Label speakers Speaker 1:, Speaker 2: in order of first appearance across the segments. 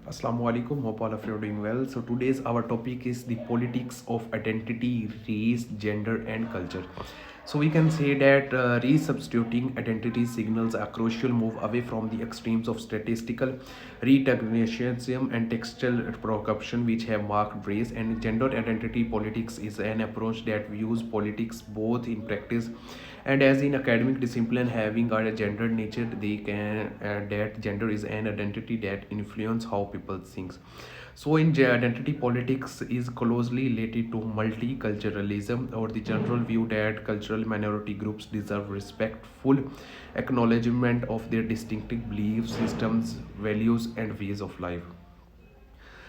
Speaker 1: Assalamu alaikum. Hope all of you are doing well. So today's our topic is the politics of identity, race, gender, and culture. So we can say that resubstituting identity signals a crucial move away from the extremes of statistical recognition and textual corruption which have marked race and gender identity. Politics is an approach that views politics both in practice and as in academic discipline having a gender nature. They can that gender is an identity that influence how people think. So in identity politics is closely related to multiculturalism or the general view that cultural minority groups deserve respectful acknowledgement of their distinctive beliefs systems values and ways of life.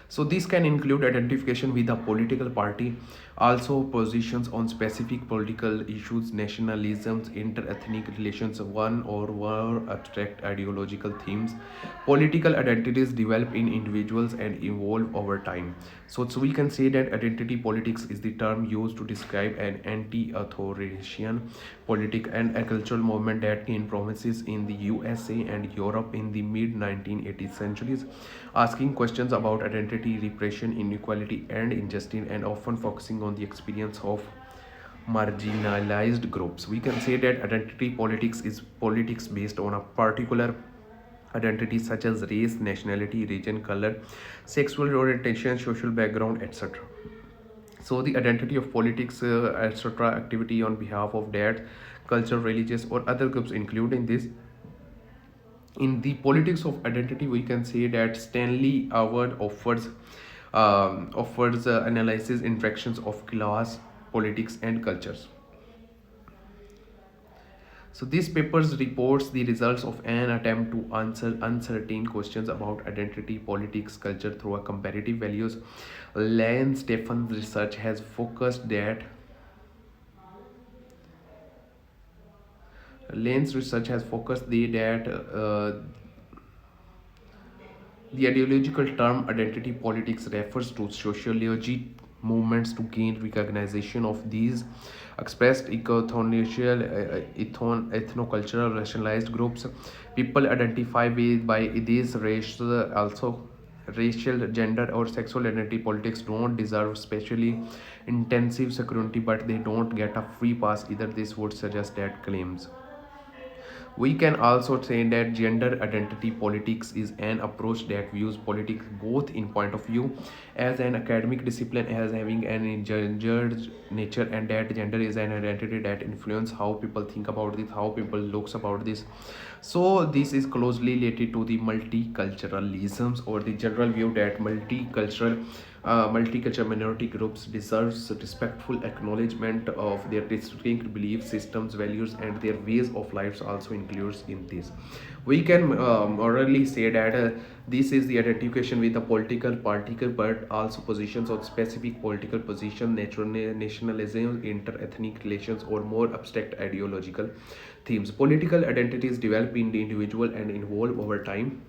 Speaker 1: So this can include identification with a political party, also positions on specific political issues, nationalisms, inter-ethnic relations, one or more abstract ideological themes. Political identities develop in individuals and evolve over time. So we can say that identity politics is the term used to describe an anti-authoritarian politic and a cultural movement that gained prominence in the USA and Europe in the mid 1980s centuries, asking questions about identity, repression, inequality, and injustice, and often focusing on the experience of marginalized groups. We can say that identity politics is politics based on a particular identity such as race, nationality, region, color, sexual orientation, social background, etc. So the identity of politics, etc. activity on behalf of that culture, religious, or other groups include in this. In the politics of identity, we can say that Stanley Award offers analysis interactions of class, politics, and cultures. So these papers reports the results of an attempt to answer uncertain questions about identity, politics, culture through a comparative values. Lane Stephen's research has focused that Lane's research has focused the ideological term identity politics refers to sociology movements to gain recognition of these expressed ethnocultural racialized groups. People identify with by these racial also racial, gender, or sexual identity politics don't deserve especially intensive scrutiny, but they don't get a free pass either. This would suggest that claims. We can also say that gender identity politics is an approach that views politics both in point of view as an academic discipline as having an engendered nature, and that gender is an identity that influence how people think about this, how people looks about this. So this is closely related to the multiculturalisms or the general view that multicultural minority groups deserves respectful acknowledgement of their distinct belief systems, values, and their ways of lives also includes in this. We can morally say that this is the identification with the political particle, but also positions on specific political position, natural nationalism, inter-ethnic relations, or more abstract ideological themes. Political identities develop in the individual and evolve over time.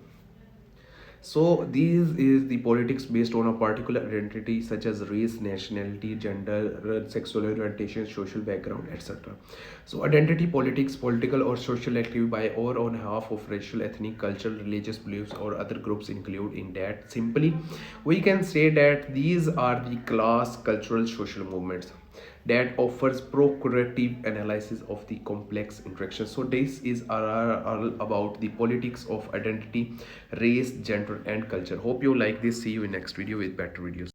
Speaker 1: So these is the politics based on a particular identity such as race, nationality, gender, sexual orientation, social background, etc. So identity politics, political or social activity by or on behalf of racial, ethnic, cultural, religious beliefs or other groups include in that. Simply, we can say that these are the class, cultural, social movements that offers procurative analysis of the complex interactions. So this is all about the politics of identity, race, gender, and culture. Hope you like this. See you in next video with better videos.